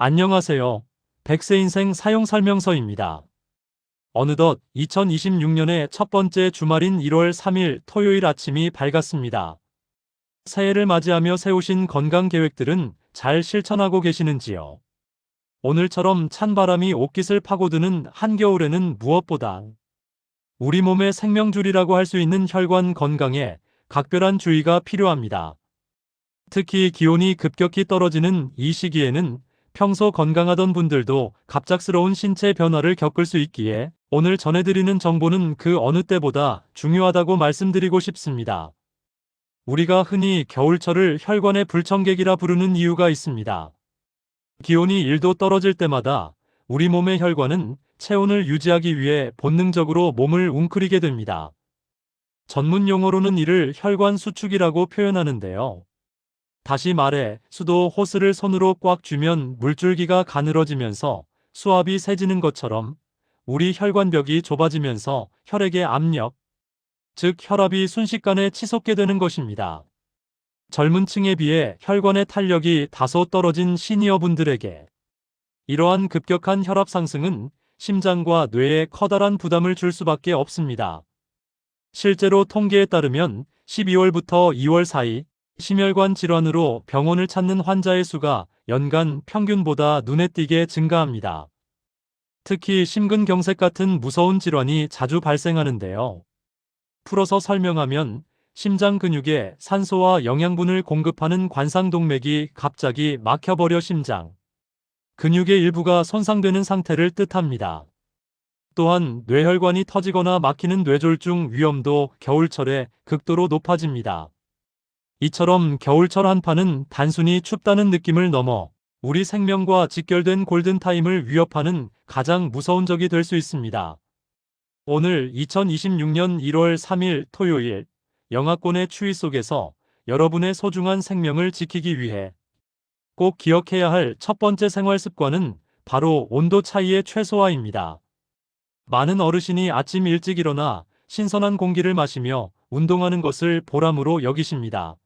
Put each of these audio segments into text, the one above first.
안녕하세요. 백세 인생 사용 설명서입니다. 어느덧 2026년의 첫 번째 주말인 1월 3일 토요일 아침이 밝았습니다. 새해를 맞이하며 세우신 건강 계획들은 잘 실천하고 계시는지요? 오늘처럼 찬바람이 옷깃을 파고드는 한겨울에는 무엇보다 우리 몸의 생명줄이라고 할 수 있는 혈관 건강에 각별한 주의가 필요합니다. 특히 기온이 급격히 떨어지는 이 시기에는 평소 건강하던 분들도 갑작스러운 신체 변화를 겪을 수 있기에 오늘 전해드리는 정보는 그 어느 때보다 중요하다고 말씀드리고 싶습니다. 우리가 흔히 겨울철을 혈관의 불청객이라 부르는 이유가 있습니다. 기온이 1도 떨어질 때마다 우리 몸의 혈관은 체온을 유지하기 위해 본능적으로 몸을 웅크리게 됩니다. 전문 용어로는 이를 혈관 수축이라고 표현하는데요. 다시 말해 수도 호스를 손으로 꽉 쥐면 물줄기가 가늘어지면서 수압이 세지는 것처럼 우리 혈관벽이 좁아지면서 혈액의 압력, 즉 혈압이 순식간에 치솟게 되는 것입니다. 젊은 층에 비해 혈관의 탄력이 다소 떨어진 시니어분들에게 이러한 급격한 혈압 상승은 심장과 뇌에 커다란 부담을 줄 수밖에 없습니다. 실제로 통계에 따르면 12월부터 2월 사이 심혈관 질환으로 병원을 찾는 환자의 수가 연간 평균보다 눈에 띄게 증가합니다. 특히 심근경색 같은 무서운 질환이 자주 발생하는데요. 풀어서 설명하면 심장 근육에 산소와 영양분을 공급하는 관상동맥이 갑자기 막혀버려 심장, 근육의 일부가 손상되는 상태를 뜻합니다. 또한 뇌혈관이 터지거나 막히는 뇌졸중 위험도 겨울철에 극도로 높아집니다. 이처럼 겨울철 한파는 단순히 춥다는 느낌을 넘어 우리 생명과 직결된 골든타임을 위협하는 가장 무서운 적이 될 수 있습니다. 오늘 2026년 1월 3일 토요일 영하권의 추위 속에서 여러분의 소중한 생명을 지키기 위해 꼭 기억해야 할 첫 번째 생활 습관은 바로 온도 차이의 최소화입니다. 많은 어르신이 아침 일찍 일어나 신선한 공기를 마시며 운동하는 것을 보람으로 여기십니다.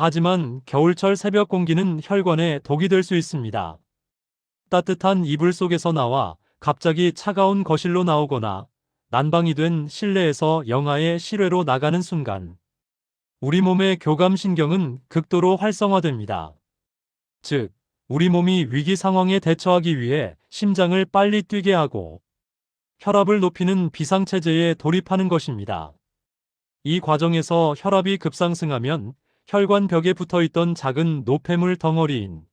하지만 겨울철 새벽 공기는 혈관에 독이 될 수 있습니다. 따뜻한 이불 속에서 나와 갑자기 차가운 거실로 나오거나 난방이 된 실내에서 영하의 실외로 나가는 순간 우리 몸의 교감신경은 극도로 활성화됩니다. 즉, 우리 몸이 위기 상황에 대처하기 위해 심장을 빨리 뛰게 하고 혈압을 높이는 비상체제에 돌입하는 것입니다. 이 과정에서 혈압이 급상승하면 혈관벽에 붙어있던 작은 노폐물 덩어리인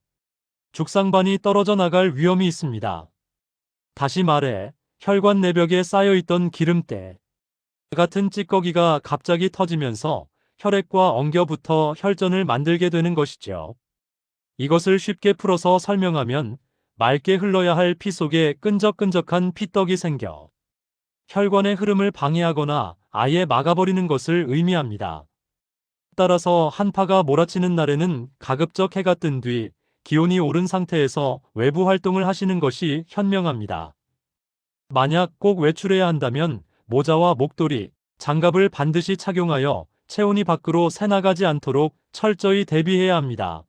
죽상반이 떨어져 나갈 위험이 있습니다. 다시 말해 혈관 내벽에 쌓여있던 기름때 같은 찌꺼기가 갑자기 터지면서 혈액과 엉겨붙어 혈전을 만들게 되는 것이죠. 이것을 쉽게 풀어서 설명하면 맑게 흘러야 할 피 속에 끈적끈적한 피떡이 생겨 혈관의 흐름을 방해하거나 아예 막아버리는 것을 의미합니다. 따라서 한파가 몰아치는 날에는 가급적 해가 뜬 뒤 기온이 오른 상태에서 외부 활동을 하시는 것이 현명합니다. 만약 꼭 외출해야 한다면 모자와 목도리, 장갑을 반드시 착용하여 체온이 밖으로 새나가지 않도록 철저히 대비해야 합니다.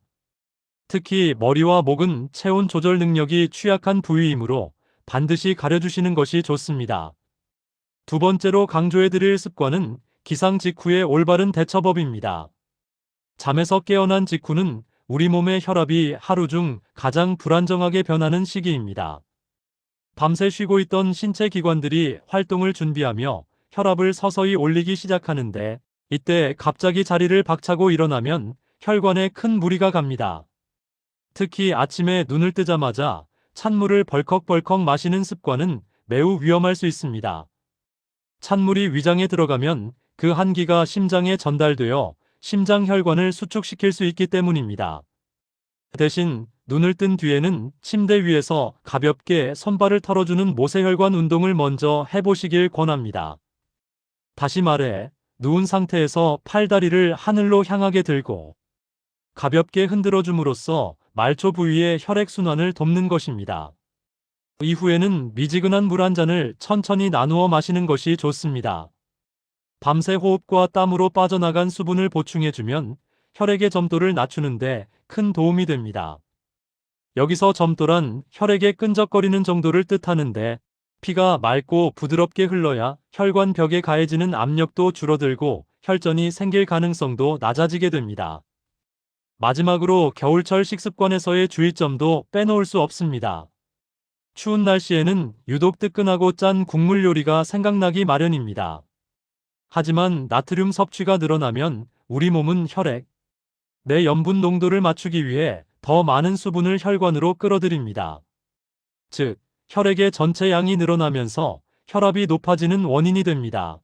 특히 머리와 목은 체온 조절 능력이 취약한 부위이므로 반드시 가려주시는 것이 좋습니다. 두 번째로 강조해드릴 습관은 기상 직후의 올바른 대처법입니다. 잠에서 깨어난 직후는 우리 몸의 혈압이 하루 중 가장 불안정하게 변하는 시기입니다. 밤새 쉬고 있던 신체 기관들이 활동을 준비하며 혈압을 서서히 올리기 시작하는데 이때 갑자기 자리를 박차고 일어나면 혈관에 큰 무리가 갑니다. 특히 아침에 눈을 뜨자마자 찬물을 벌컥벌컥 마시는 습관은 매우 위험할 수 있습니다. 찬물이 위장에 들어가면 그 한기가 심장에 전달되어 심장 혈관을 수축시킬 수 있기 때문입니다. 대신 눈을 뜬 뒤에는 침대 위에서 가볍게 손발을 털어주는 모세혈관 운동을 먼저 해보시길 권합니다. 다시 말해 누운 상태에서 팔다리를 하늘로 향하게 들고 가볍게 흔들어 줌으로써 말초 부위의 혈액순환을 돕는 것입니다. 이후에는 미지근한 물 한 잔을 천천히 나누어 마시는 것이 좋습니다. 밤새 호흡과 땀으로 빠져나간 수분을 보충해주면 혈액의 점도를 낮추는데 큰 도움이 됩니다. 여기서 점도란 혈액의 끈적거리는 정도를 뜻하는데 피가 맑고 부드럽게 흘러야 혈관 벽에 가해지는 압력도 줄어들고 혈전이 생길 가능성도 낮아지게 됩니다. 마지막으로 겨울철 식습관에서의 주의점도 빼놓을 수 없습니다. 추운 날씨에는 유독 뜨끈하고 짠 국물 요리가 생각나기 마련입니다. 하지만 나트륨 섭취가 늘어나면 우리 몸은 혈액 내 염분 농도를 맞추기 위해 더 많은 수분을 혈관으로 끌어들입니다. 즉, 혈액의 전체 양이 늘어나면서 혈압이 높아지는 원인이 됩니다.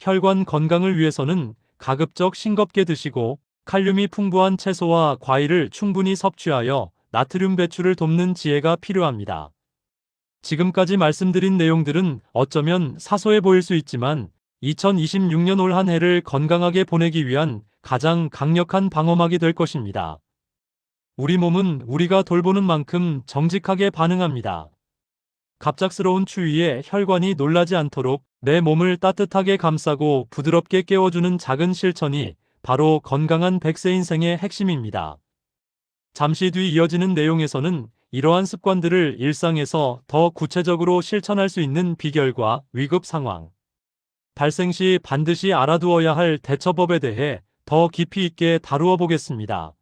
혈관 건강을 위해서는 가급적 싱겁게 드시고 칼륨이 풍부한 채소와 과일을 충분히 섭취하여 나트륨 배출을 돕는 지혜가 필요합니다. 지금까지 말씀드린 내용들은 어쩌면 사소해 보일 수 있지만 2026년 올 한 해를 건강하게 보내기 위한 가장 강력한 방어막이 될 것입니다. 우리 몸은 우리가 돌보는 만큼 정직하게 반응합니다. 갑작스러운 추위에 혈관이 놀라지 않도록 내 몸을 따뜻하게 감싸고 부드럽게 깨워주는 작은 실천이 바로 건강한 100세 인생의 핵심입니다. 잠시 뒤 이어지는 내용에서는 이러한 습관들을 일상에서 더 구체적으로 실천할 수 있는 비결과 위급 상황, 발생 시 반드시 알아두어야 할 대처법에 대해 더 깊이 있게 다루어 보겠습니다.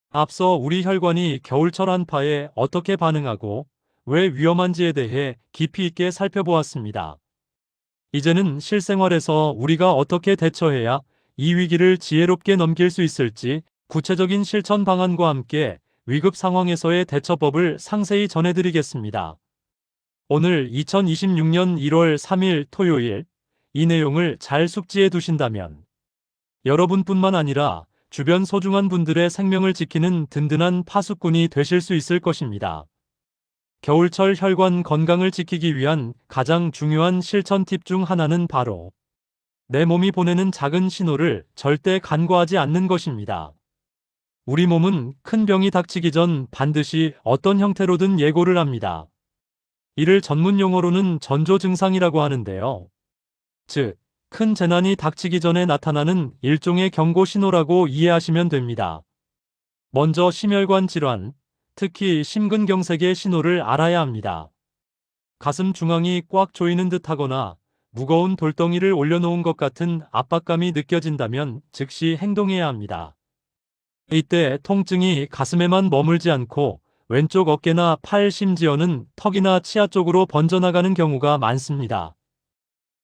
앞서 우리 혈관이 겨울철 한파에 어떻게 반응하고 왜 위험한지에 대해 깊이 있게 살펴보았습니다. 이제는 실생활에서 우리가 어떻게 대처해야 이 위기를 지혜롭게 넘길 수 있을지 구체적인 실천 방안과 함께 위급 상황에서의 대처법을 상세히 전해드리겠습니다. 오늘 2026년 1월 3일 토요일 이 내용을 잘 숙지해 두신다면 여러분뿐만 아니라 주변 소중한 분들의 생명을 지키는 든든한 파수꾼이 되실 수 있을 것입니다. 겨울철 혈관 건강을 지키기 위한 가장 중요한 실천 팁 중 하나는 바로 내 몸이 보내는 작은 신호를 절대 간과하지 않는 것입니다. 우리 몸은 큰 병이 닥치기 전 반드시 어떤 형태로든 예고를 합니다. 이를 전문 용어로는 전조 증상이라고 하는데요. 즉, 큰 재난이 닥치기 전에 나타나는 일종의 경고 신호라고 이해하시면 됩니다. 먼저 심혈관 질환, 특히 심근경색의 신호를 알아야 합니다. 가슴 중앙이 꽉 조이는 듯하거나 무거운 돌덩이를 올려놓은 것 같은 압박감이 느껴진다면 즉시 행동해야 합니다. 이때 통증이 가슴에만 머물지 않고 왼쪽 어깨나 팔 심지어는 턱이나 치아 쪽으로 번져나가는 경우가 많습니다.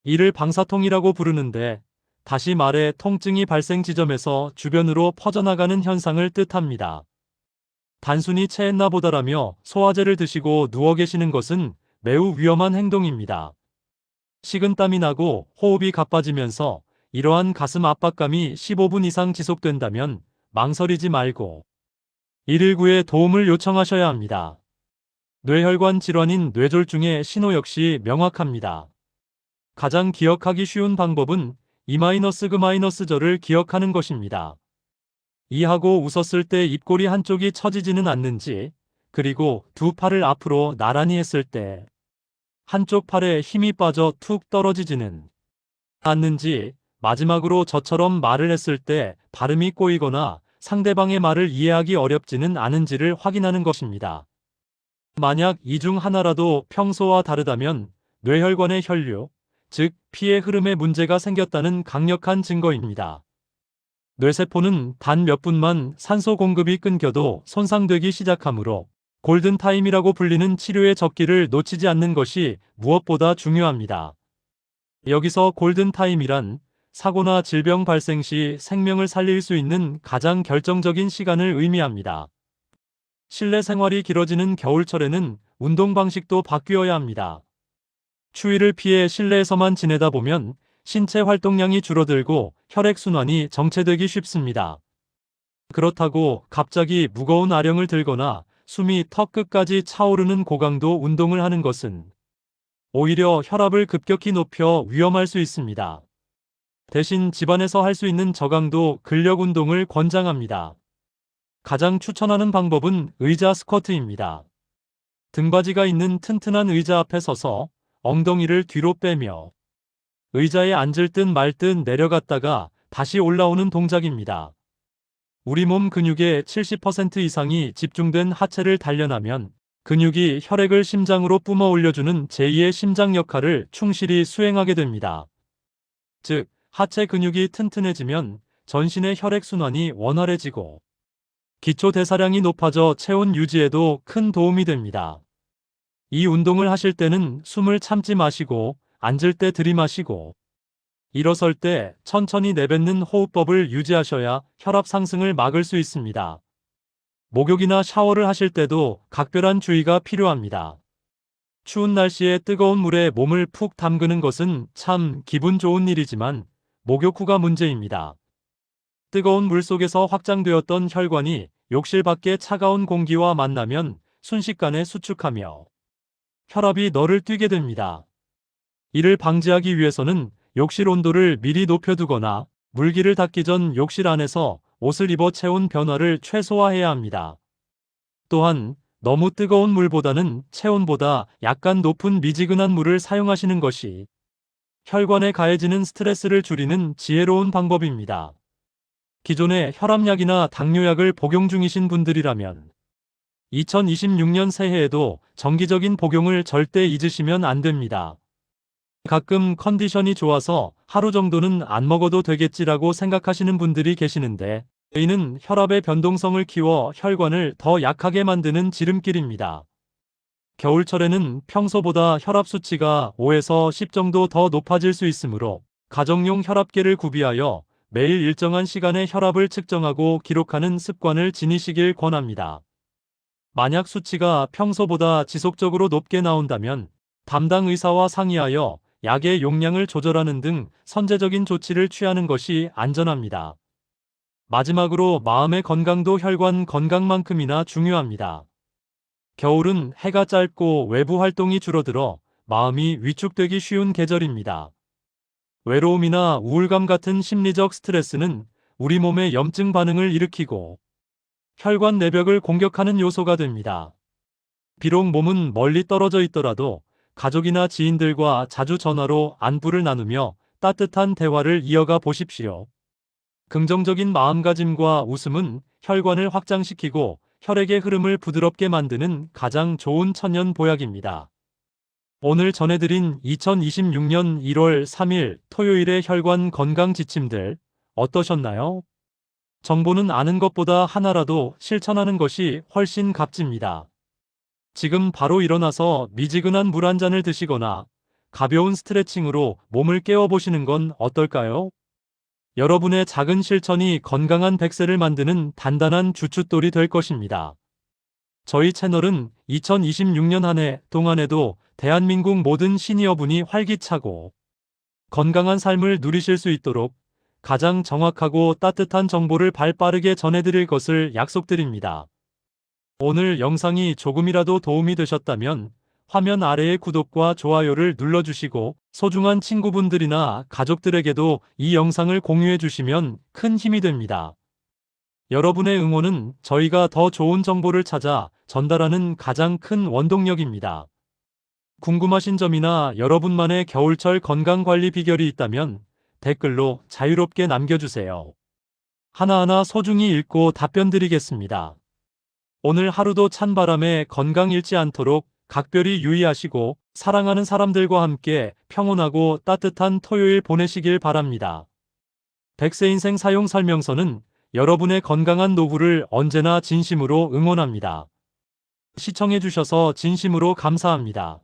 이를 방사통이라고 부르는데 다시 말해 통증이 발생 지점에서 주변으로 퍼져나가는 현상을 뜻합니다. 단순히 체했나 보다라며 소화제를 드시고 누워 계시는 것은 매우 위험한 행동입니다. 식은땀이 나고 호흡이 가빠지면서 이러한 가슴 압박감이 15분 이상 지속된다면 망설이지 말고 119에 도움을 요청하셔야 합니다. 뇌혈관 질환인 뇌졸중의 신호 역시 명확합니다. 가장 기억하기 쉬운 방법은 E-그-절을 기억하는 것입니다. 이하고 웃었을 때 입꼬리 한쪽이 처지지는 않는지, 그리고 두 팔을 앞으로 나란히 했을 때 한쪽 팔에 힘이 빠져 툭 떨어지지는 않는지, 마지막으로 저처럼 말을 했을 때 발음이 꼬이거나 상대방의 말을 이해하기 어렵지는 않은지를 확인하는 것입니다. 만약 이 중 하나라도 평소와 다르다면 뇌혈관의 혈류, 즉 피의 흐름에 문제가 생겼다는 강력한 증거입니다. 뇌세포는 단 몇 분만 산소 공급이 끊겨도 손상되기 시작하므로 골든타임이라고 불리는 치료의 적기를 놓치지 않는 것이 무엇보다 중요합니다. 여기서 골든타임이란 사고나 질병 발생 시 생명을 살릴 수 있는 가장 결정적인 시간을 의미합니다. 실내 생활이 길어지는 겨울철에는 운동 방식도 바뀌어야 합니다. 추위를 피해 실내에서만 지내다 보면 신체 활동량이 줄어들고 혈액순환이 정체되기 쉽습니다. 그렇다고 갑자기 무거운 아령을 들거나 숨이 턱 끝까지 차오르는 고강도 운동을 하는 것은 오히려 혈압을 급격히 높여 위험할 수 있습니다. 대신 집안에서 할 수 있는 저강도 근력 운동을 권장합니다. 가장 추천하는 방법은 의자 스쿼트입니다. 등받이가 있는 튼튼한 의자 앞에 서서 엉덩이를 뒤로 빼며 의자에 앉을 듯 말 듯 내려갔다가 다시 올라오는 동작입니다. 우리 몸 근육의 70% 이상이 집중된 하체를 단련하면 근육이 혈액을 심장으로 뿜어 올려주는 제2의 심장 역할을 충실히 수행하게 됩니다. 즉, 하체 근육이 튼튼해지면 전신의 혈액순환이 원활해지고 기초 대사량이 높아져 체온 유지에도 큰 도움이 됩니다. 이 운동을 하실 때는 숨을 참지 마시고 앉을 때 들이마시고 일어설 때 천천히 내뱉는 호흡법을 유지하셔야 혈압 상승을 막을 수 있습니다. 목욕이나 샤워를 하실 때도 각별한 주의가 필요합니다. 추운 날씨에 뜨거운 물에 몸을 푹 담그는 것은 참 기분 좋은 일이지만 목욕 후가 문제입니다. 뜨거운 물 속에서 확장되었던 혈관이 욕실 밖의 차가운 공기와 만나면 순식간에 수축하며 혈압이 너를 뛰게 됩니다. 이를 방지하기 위해서는 욕실 온도를 미리 높여두거나 물기를 닦기 전 욕실 안에서 옷을 입어 체온 변화를 최소화해야 합니다. 또한 너무 뜨거운 물보다는 체온보다 약간 높은 미지근한 물을 사용하시는 것이 혈관에 가해지는 스트레스를 줄이는 지혜로운 방법입니다. 기존에 혈압약이나 당뇨약을 복용 중이신 분들이라면 2026년 새해에도 정기적인 복용을 절대 잊으시면 안 됩니다. 가끔 컨디션이 좋아서 하루 정도는 안 먹어도 되겠지라고 생각하시는 분들이 계시는데 이는 혈압의 변동성을 키워 혈관을 더 약하게 만드는 지름길입니다. 겨울철에는 평소보다 혈압 수치가 5에서 10 정도 더 높아질 수 있으므로 가정용 혈압계를 구비하여 매일 일정한 시간에 혈압을 측정하고 기록하는 습관을 지니시길 권합니다. 만약 수치가 평소보다 지속적으로 높게 나온다면 담당 의사와 상의하여 약의 용량을 조절하는 등 선제적인 조치를 취하는 것이 안전합니다. 마지막으로 마음의 건강도 혈관 건강만큼이나 중요합니다. 겨울은 해가 짧고 외부 활동이 줄어들어 마음이 위축되기 쉬운 계절입니다. 외로움이나 우울감 같은 심리적 스트레스는 우리 몸의 염증 반응을 일으키고 혈관 내벽을 공격하는 요소가 됩니다. 비록 몸은 멀리 떨어져 있더라도 가족이나 지인들과 자주 전화로 안부를 나누며 따뜻한 대화를 이어가 보십시오. 긍정적인 마음가짐과 웃음은 혈관을 확장시키고 혈액의 흐름을 부드럽게 만드는 가장 좋은 천연 보약입니다. 오늘 전해드린 2026년 1월 3일 토요일의 혈관 건강 지침들 어떠셨나요? 정보는 아는 것보다 하나라도 실천하는 것이 훨씬 값집니다. 지금 바로 일어나서 미지근한 물 한 잔을 드시거나 가벼운 스트레칭으로 몸을 깨워보시는 건 어떨까요? 여러분의 작은 실천이 건강한 100세를 만드는 단단한 주춧돌이 될 것입니다. 저희 채널은 2026년 한 해 동안에도 대한민국 모든 시니어분이 활기차고 건강한 삶을 누리실 수 있도록 가장 정확하고 따뜻한 정보를 발빠르게 전해드릴 것을 약속드립니다. 오늘 영상이 조금이라도 도움이 되셨다면 화면 아래의 구독과 좋아요를 눌러주시고 소중한 친구분들이나 가족들에게도 이 영상을 공유해 주시면 큰 힘이 됩니다. 여러분의 응원은 저희가 더 좋은 정보를 찾아 전달하는 가장 큰 원동력입니다. 궁금하신 점이나 여러분만의 겨울철 건강관리 비결이 있다면 댓글로 자유롭게 남겨주세요. 하나하나 소중히 읽고 답변 드리겠습니다. 오늘 하루도 찬바람에 건강 잃지 않도록 각별히 유의하시고 사랑하는 사람들과 함께 평온하고 따뜻한 토요일 보내시길 바랍니다. 100세 인생 사용 설명서는 여러분의 건강한 노후를 언제나 진심으로 응원합니다. 시청해주셔서 진심으로 감사합니다.